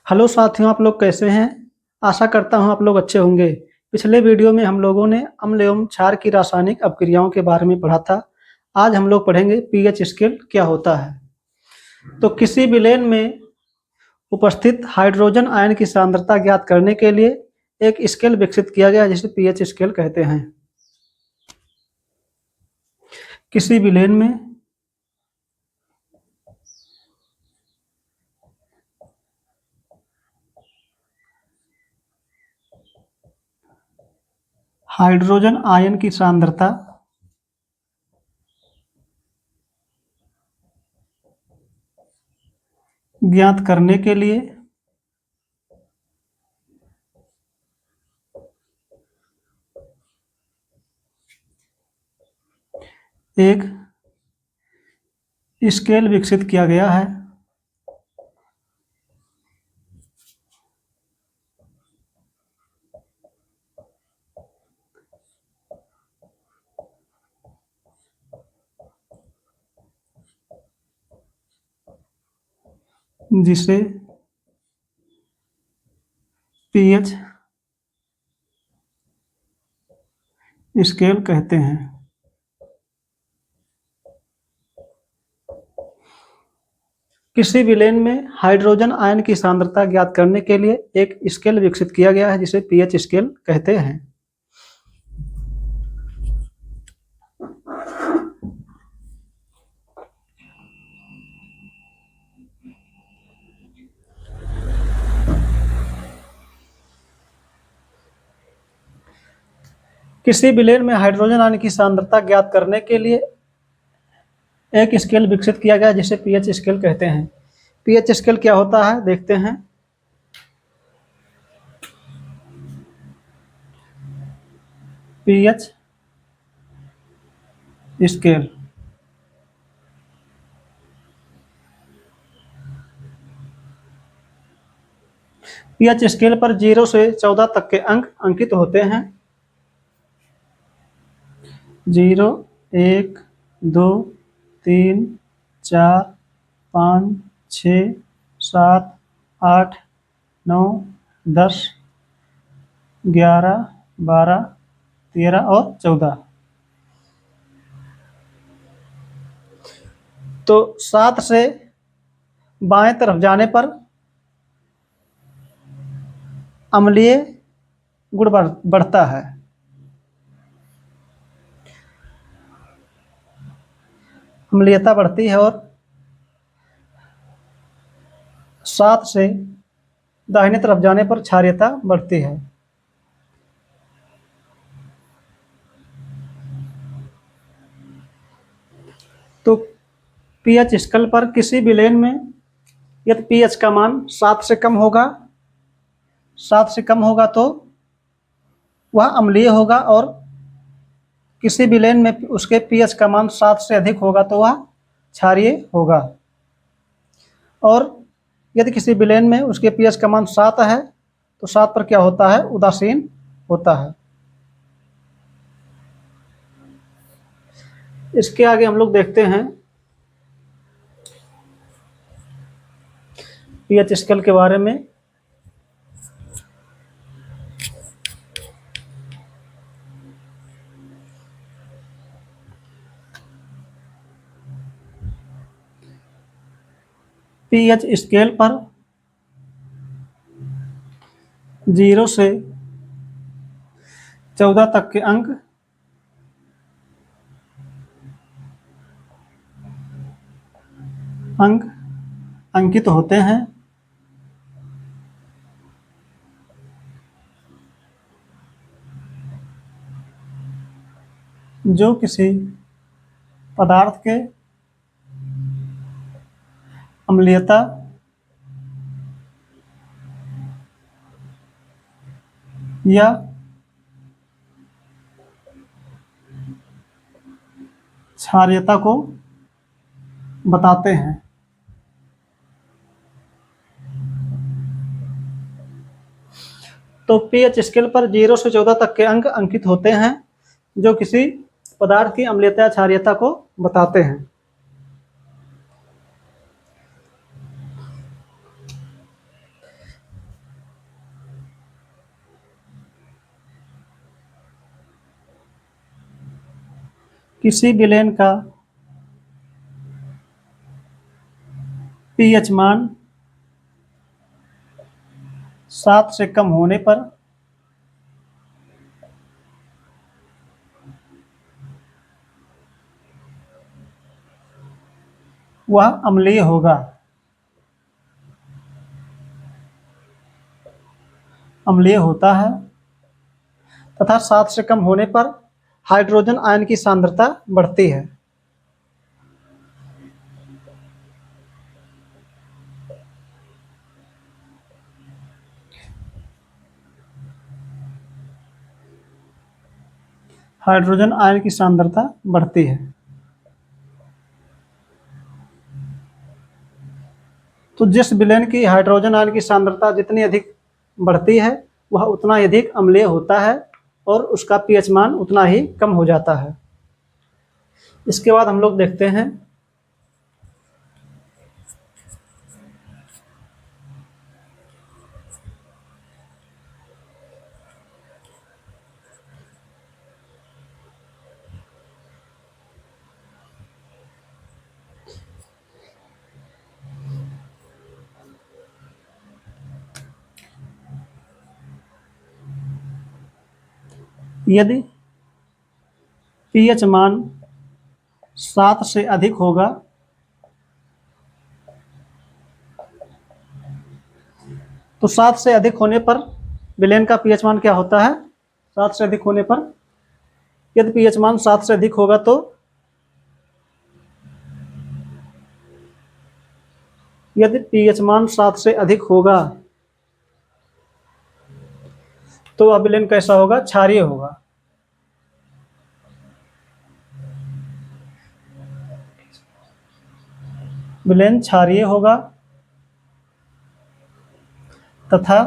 Hello साथियों, आप लोग कैसे हैं? आशा करता हूं आप लोग अच्छे होंगे। पिछले वीडियो में हम लोगों ने अम्ल एवं क्षार की रासायनिक अपक्रियाओं के बारे में पढ़ा था। आज हम लोग पढ़ेंगे पीएच स्केल क्या होता है। तो किसी विलेन में उपस्थित हाइड्रोजन आयन की सांद्रता ज्ञात करने के लिए एक स्केल विकसित किया गया जिसे पीएच स्केल कहते हैं। किसी विलेन में हाइड्रोजन आयन की सांद्रता ज्ञात करने के लिए एक स्केल विकसित किया गया है। जिसे पीएच स्केल कहते हैं। किसी विलेन में हाइड्रोजन आयन की सांद्रता ज्ञात करने के लिए एक स्केल विकसित किया गया है जिसे पीएच स्केल कहते हैं। किसी विलेन में हाइड्रोजन आयन की सांद्रता ज्ञात करने के लिए एक स्केल विकसित किया गया जिसे पीएच स्केल कहते हैं। पीएच स्केल क्या होता है देखते हैं। पीएच स्केल पीएच स्केल पर 0 से 14 तक के अंक अंकित होते हैं। 0, 1, 2, 3, 4, 5, 6, 7, 8, 9, 10, 11, 12, 13 और 14। तो 7 से बाएं तरफ जाने पर अम्लीय गुण बढ़ता है। अम्लीयता बढ़ती है और 7 से दाहिने तरफ जाने पर क्षारीयता बढ़ती है। तो पीएच स्केल पर किसी विलेन में यदि पीएच का मान 7 से कम होगा, 7 से कम होगा तो वह अम्लीय होगा, और किसी विलेन में उसके पीएच का मान 7 से अधिक होगा तो वह क्षारीय होगा। और यदि किसी विलेन में उसके पीएच का मान 7 है तो 7 पर क्या होता है? उदासीन होता है। इसके आगे हम लोग देखते हैं पीएच स्केल के बारे में। पीएच स्केल पर 0 से 14 तक के अंक अंकित होते हैं। जो किसी पदार्थ के अम्लीयता या क्षारीयता को बताते हैं। तो पीएच स्केल पर 0 से 14 तक के अंक अंकित होते हैं जो किसी पदार्थ की अम्लीयता या क्षारीयता को बताते हैं। किसी विलेन का पीएच मान 7 से कम होने पर वह अम्लीय होगा। अम्लीय होता है तथा 7 से कम होने पर हाइड्रोजन आयन की सांद्रता बढ़ती है। हाइड्रोजन आयन की सांद्रता बढ़ती है। तो जिस विलेन की हाइड्रोजन आयन की सांद्रता जितनी अधिक बढ़ती है वह उतना ही अधिक अम्लीय होता है और उसका पीएच मान उतना ही कम हो जाता है। इसके बाद हम लोग देखते हैं यदि पीएच मान 7 से अधिक होगा तो 7 से अधिक होने पर विलेन का पीएच मान क्या होता है? 7 से अधिक होने पर यदि पीएच मान 7 से अधिक होगा तो यदि पीएच मान 7 से अधिक होगा तो वह विलेन कैसा होगा? क्षारीय होगा। विलेन क्षारीय होगा तथा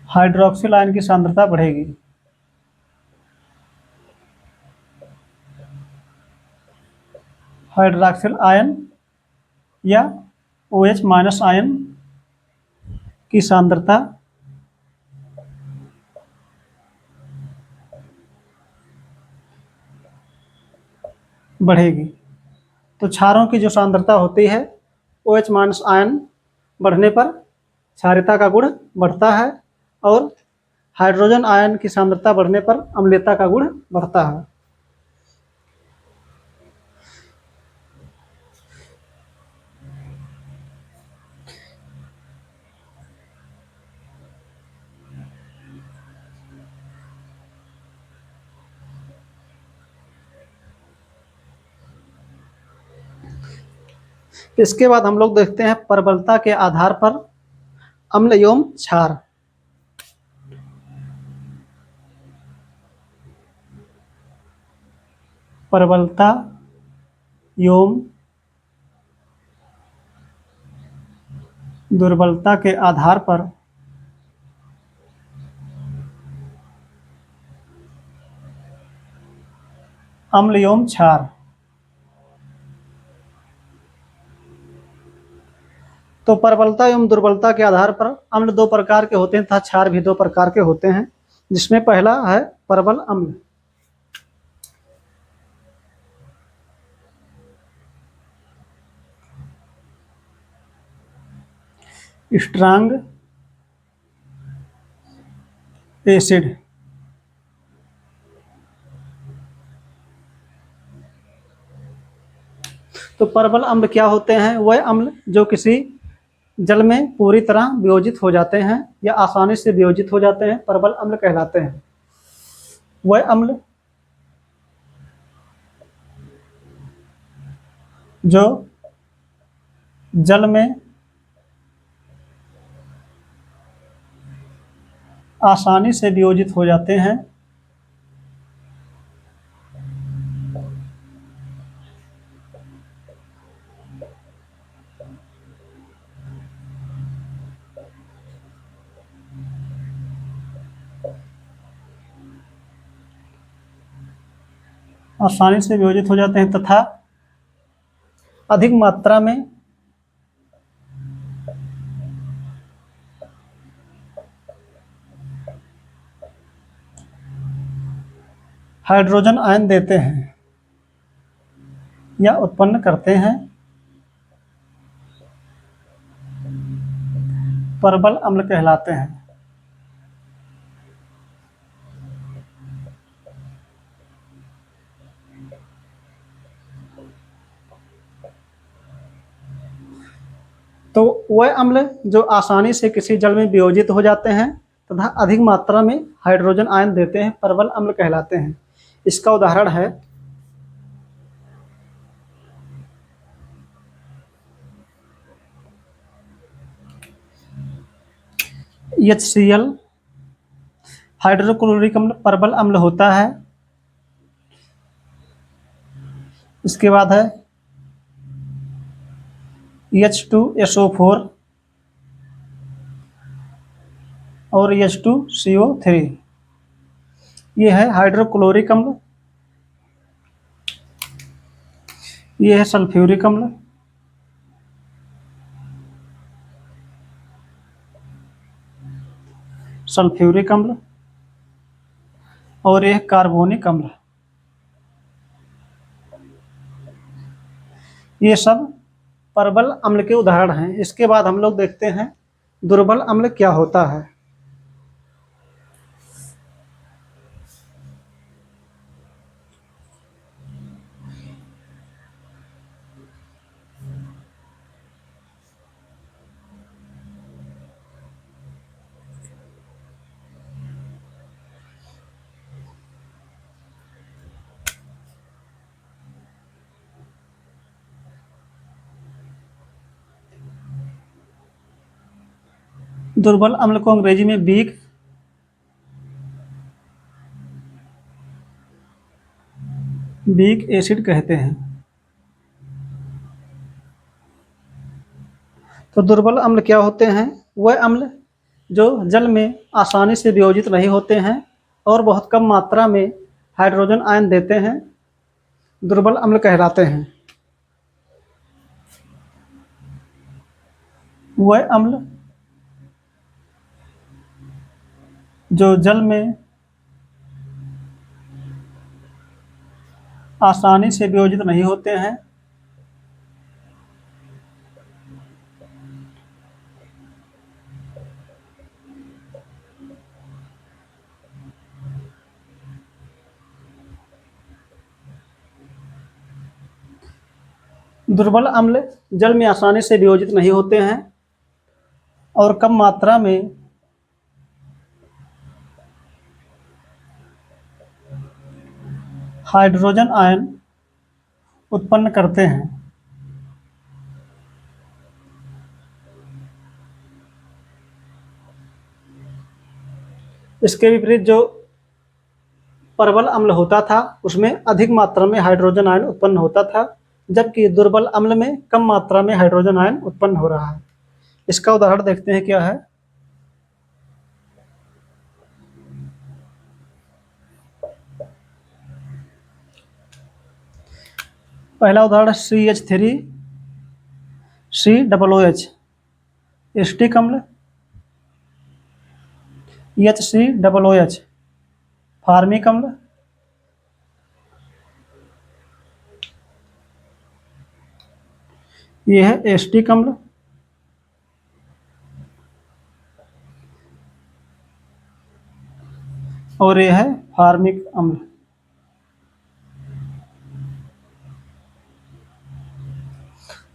हाइड्रोक्सिल आयन की सांद्रता बढ़ेगी। हाइड्रोक्सिल आयन या OH माइनस आयन की सांद्रता बढ़ेगी। तो क्षारों की जो सांद्रता होती है OH माइनस आयन बढ़ने पर क्षारीयता का गुण बढ़ता है और हाइड्रोजन आयन की सांद्रता बढ़ने पर अम्लीयता का गुण बढ़ता है। इसके बाद हम लोग देखते हैं प्रबलता के आधार पर अम्ल एवं क्षार। प्रबलता एवं दुर्बलता के आधार पर अम्ल एवं क्षार। तो प्रबलता एवं दुर्बलता के आधार पर अम्ल 2 प्रकार के होते हैं तथा क्षार भी 2 प्रकार के होते हैं, जिसमें पहला है प्रबल अम्ल। Strong acid. तो प्रबल अम्ल क्या होते हैं? वह अम्ल जो किसी जल में पूरी तरह वियोजित हो जाते हैं या आसानी से वियोजित हो जाते हैं, प्रबल अम्ल कहलाते हैं। वह अम्ल जो जल में आसानी से वियोजित हो जाते हैं तथा अधिक मात्रा में हाइड्रोजन आयन देते हैं या उत्पन्न करते हैं, परबल अम्ल कहलाते हैं। तो वह अम्ल जो आसानी से किसी जल में वियोजित हो जाते हैं तथा अधिक मात्रा में हाइड्रोजन आयन देते हैं, परबल अम्ल कहलाते हैं। इसका उदाहरण है HCl, हाइड्रोक्लोरिक अम्ल परबल अम्ल होता है। इसके बाद है H2SO4 और H2CO3, ये है हाइड्रोक्लोरिक अम्ल। ये है सल्फ्यूरिक अम्ल। सल्फ्यूरिक अम्ल और यह कार्बोनिक अम्ल। ये सब परबल अम्ल के उदाहरण हैं। इसके बाद हम लोग देखते हैं दुर्बल अम्ल क्या होता है। दुर्बल अम्ल को अंग्रेजी में वीक एसिड कहते हैं। तो दुर्बल अम्ल क्या होते हैं? वह अम्ल जो जल में आसानी से वियोजित नहीं होते हैं और बहुत कम मात्रा में हाइड्रोजन आयन देते हैं, दुर्बल अम्ल कहलाते हैं। वह अम्ल जो जल में आसानी से वियोजित नहीं होते हैं, दुर्बल अम्ल जल में आसानी से वियोजित नहीं होते हैं और कम मात्रा में हाइड्रोजन आयन उत्पन्न करते हैं। इसके विपरीत जो परबल अम्ल होता था उसमें अधिक मात्रा में हाइड्रोजन आयन उत्पन्न होता था, जबकि दुर्बल अम्ल में कम मात्रा में हाइड्रोजन आयन उत्पन्न हो रहा है। इसका उदाहरण देखते हैं क्या है। पहला उदाहरण CH3 COOH, एसिटिक अम्ल। HCOOH, फार्मिक अम्ल। यह है एसिटिक अम्ल। और यह है फार्मिक अम्ल।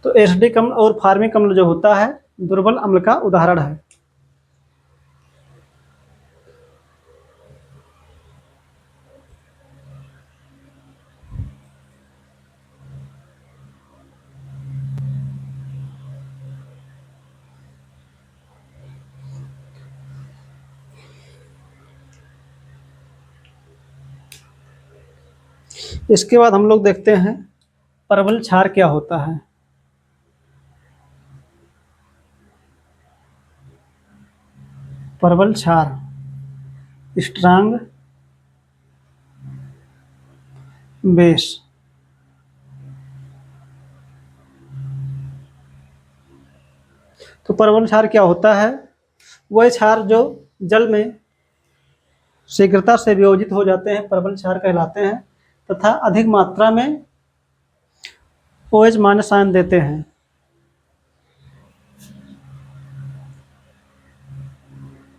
तो एसिटिक अम्ल और फार्मिक अम्ल जो होता है दुर्बल अम्ल का उदाहरण है। इसके बाद हम लोग देखते हैं परवल क्षार क्या होता है। परवल क्षार स्ट्रांग बेस। तो परवल क्षार क्या होता है? वह क्षार जो जल में शीघ्रता से वियोजित हो जाते हैं, प्रबल क्षार कहलाते हैं, तथा अधिक मात्रा में OH माइनस आयन देते हैं।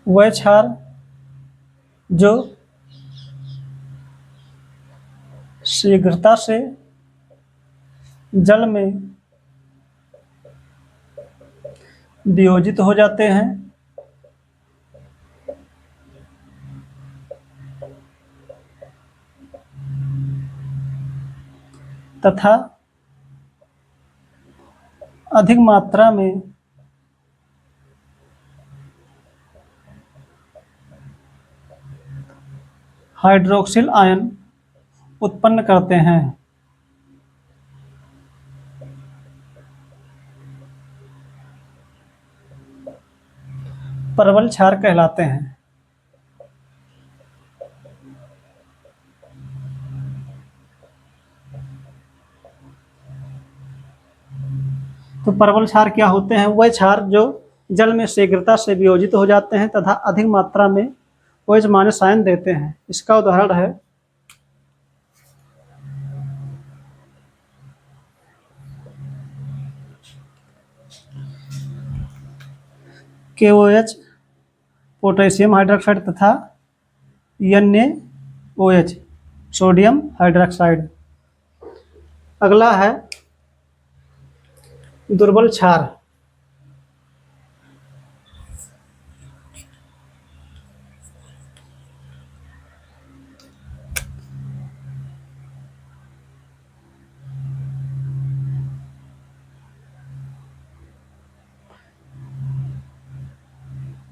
वह क्षार जो शीघ्रता से जल में वियोजित हो जाते हैं तथा अधिक मात्रा में हाइड्रोक्सिल आयन उत्पन्न करते हैं। प्रबल क्षार कहलाते हैं। तो प्रबल क्षार क्या होते हैं? वह क्षार जो जल में शीघ्रता से वियोजित हो जाते हैं तथा अधिक मात्रा में OH माइनस आयन देते हैं। इसका उदाहरण है KOH पोटेशियम हाइड्रोक्साइड तथा NaOH सोडियम हाइड्रोक्साइड। अगला है दुर्बल क्षार।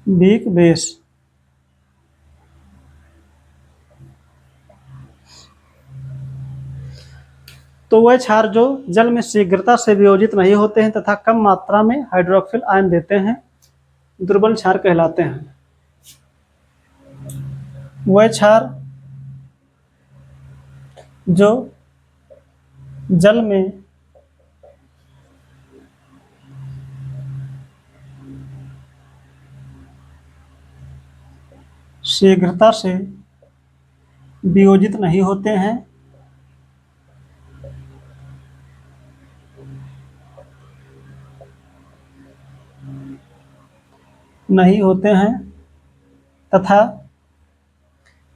Weak base. तो वह क्षार जो जल में शीघ्रता से वियोजित नहीं होते हैं तथा कम मात्रा में हाइड्रोक्सिल आयन देते हैं, दुर्बल क्षार कहलाते हैं। वह क्षार जो जल में शीघ्रता से वियोजित नहीं होते हैं तथा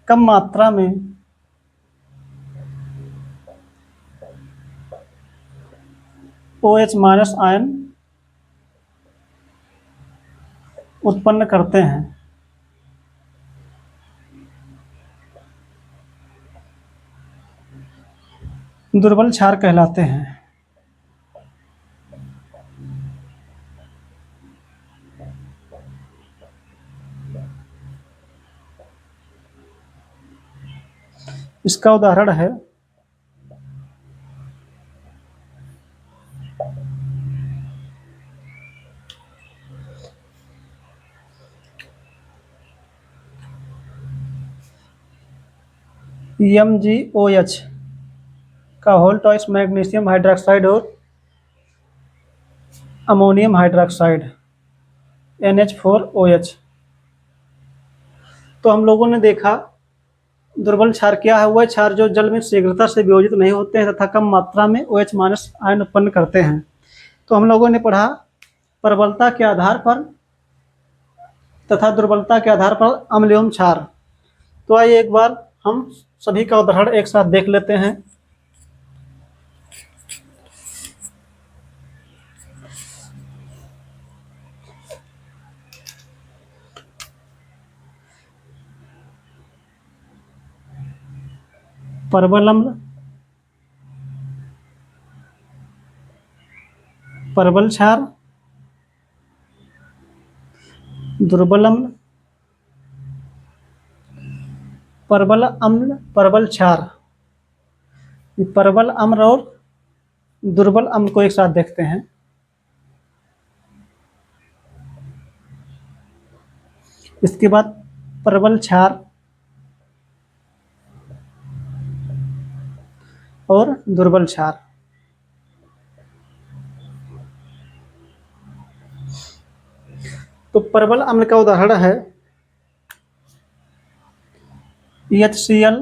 कम मात्रा में OH माइनस आयन उत्पन्न करते हैं। दुर्बल क्षार कहलाते हैं। इसका उदाहरण है MgOH का होल टॉइस मैग्नीशियम हाइड्रोक्साइड और अमोनियम हाइड्रोक्साइड NH4OH। तो हम लोगों ने देखा दुर्बल क्षार क्या है? वह क्षार जो जल में शीघ्रता से वियोजित नहीं होते हैं तथा कम मात्रा में OH माइनस आयन उत्पन्न करते हैं। तो हम लोगों ने पढ़ा प्रबलता के आधार पर तथा दुर्बलता के आधार पर अम्ल एवं क्षार। तो आइए एक बार हम सभी का उदाहरण एक साथ देख लेते हैं। प्रबल अम्ल, प्रबल क्षार, दुर्बल अम्ल, प्रबल अम्ल, प्रबल क्षार। प्रबल अम्ल और दुर्बल अम्ल को एक साथ देखते हैं। इसके बाद प्रबल क्षार और दुर्बल क्षार। तो प्रबल अम्ल का उदाहरण है HCl,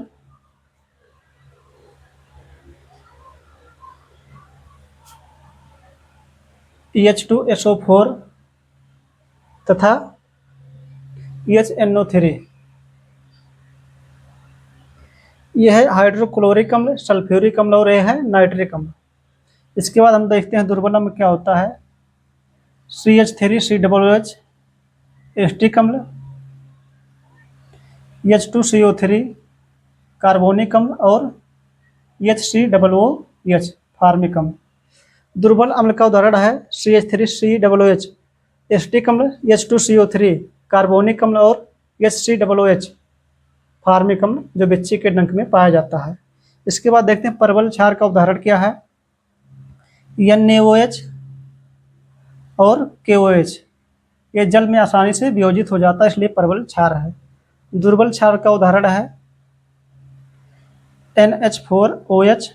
H2SO4 तथा HNO3। यह है हाइड्रोक्लोरिक अम्ल, सल्फ्यूरिक अम्ल और यह है नाइट्रिक अम्ल। इसके बाद हम देखते हैं दुर्बल अम्ल क्या होता है। CH3COOH एस्टिक अम्ल, H2CO3 कार्बोनिक अम्ल और HCOOH फार्मिक अम्ल। दुर्बल अम्ल का उदाहरण है CH3COOH एस्टिक अम्ल, H2CO3 कार्बोनिक अम्ल और HCOOH फार्मिक अम्ल जो बिच्छी के डंक में पाया जाता है। इसके बाद देखते हैं परवल क्षार का उदाहरण क्या है। NaOH और KOH ये जल में आसानी से वियोजित हो जाता है, इसलिए परवल क्षार है। दुर्बल क्षार का उदाहरण है NH4OH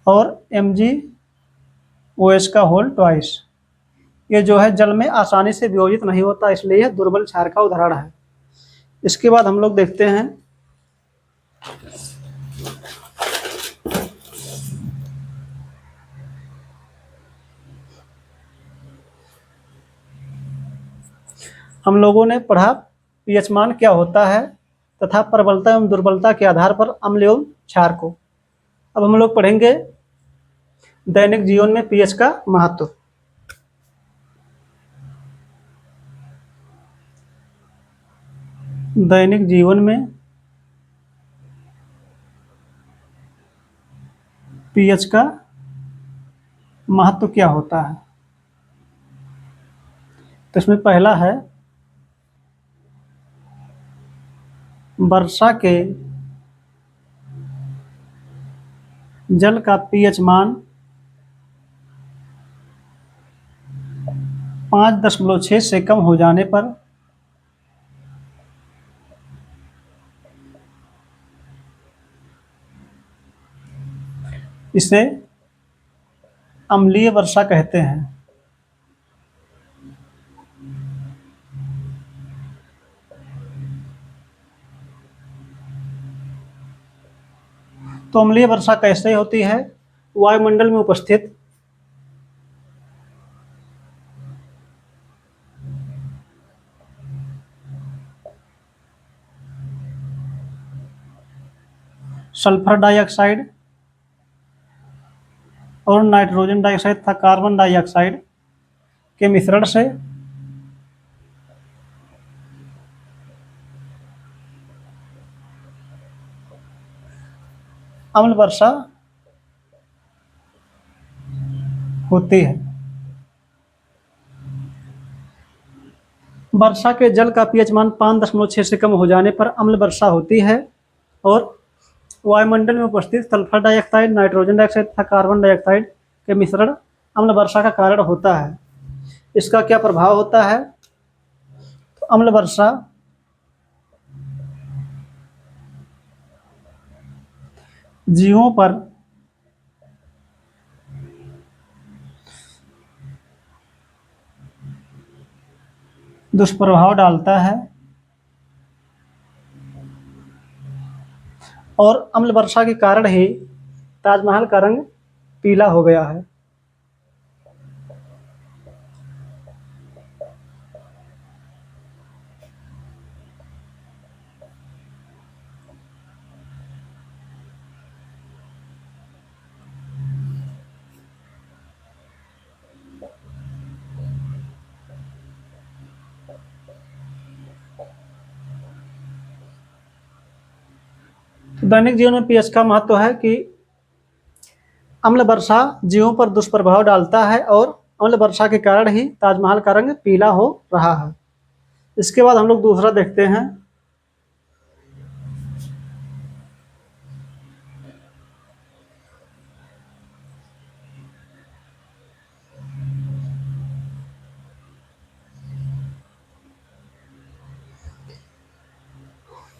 और MgOH का होल ट्वाइस। ये जो है जल में आसानी से वियोजित नहीं होता, इसलिए यह दुर्बल क्षार का उदाहरण है। इसके बाद हम लोग देखते हैं हम लोगों ने पढ़ा पीएच मान क्या होता है तथा प्रबलता एवं दुर्बलता के आधार पर अम्ल एवं क्षार को। अब हम लोग पढ़ेंगे दैनिक जीवन में पीएच का महत्व। दैनिक जीवन में पीएच का महत्व क्या होता है। तो इसमें पहला है वर्षा के जल का पीएच मान 5.6 से कम हो जाने पर इसे अम्लीय वर्षा कहते हैं। तो अम्लीय वर्षा कैसे होती है। वायुमंडल में उपस्थित सल्फर डाइऑक्साइड और नाइट्रोजन डाइऑक्साइड तथा कार्बन डाइऑक्साइड के मिश्रण से अम्ल वर्षा होती है। वर्षा के जल का पीएच मान 5.6 से कम हो जाने पर अम्ल वर्षा होती है और वायुमंडल में उपस्थित सल्फर डाइऑक्साइड, नाइट्रोजन डाइऑक्साइड तथा कार्बन डाइऑक्साइड के मिश्रण अम्ल वर्षा का कारण होता है। इसका क्या प्रभाव होता है। तो अम्ल वर्षा जीवों पर दुष्प्रभाव डालता है और अम्ल वर्षा के कारण ही ताजमहल का रंग पीला हो गया है। तो दैनिक जीवन में पीएच का महत्व है कि अम्ल वर्षा जीवों पर दुष्प्रभाव डालता है और अम्ल वर्षा के कारण ही ताजमहल का रंग पीला हो रहा है। इसके बाद हम लोग दूसरा देखते हैं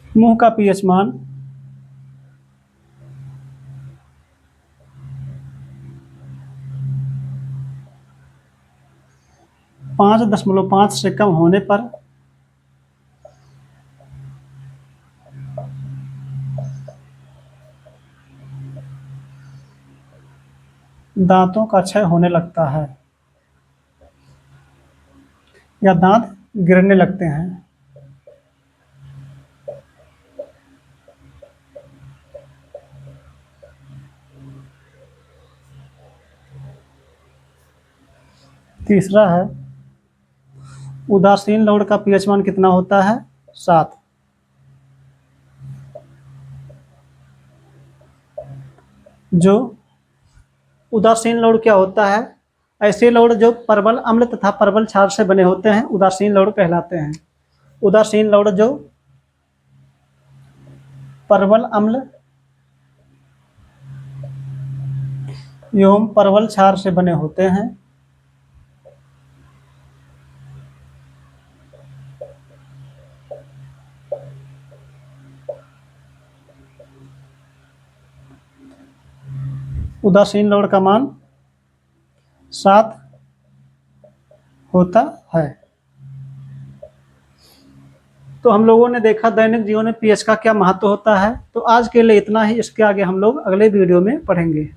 मुंह का पीएच मान 5.5 से कम होने पर दांतों का क्षय होने लगता है या दांत गिरने लगते हैं। तीसरा है, उदासीन लवण का पीएच मान कितना होता है? 7। जो उदासीन लवण क्या होता है? ऐसे लवण जो प्रबल अम्ल तथा प्रबल क्षार से बने होते हैं उदासीन लवण कहलाते हैं। उदासीन लवण जो प्रबल अम्ल एवं प्रबल क्षार से बने होते हैं उदासीन लवण का मान 7 होता है। तो हम लोगों ने देखा दैनिक जीवन में पीएच का क्या महत्व होता है। तो आज के लिए इतना ही, इसके आगे हम लोग अगले वीडियो में पढ़ेंगे।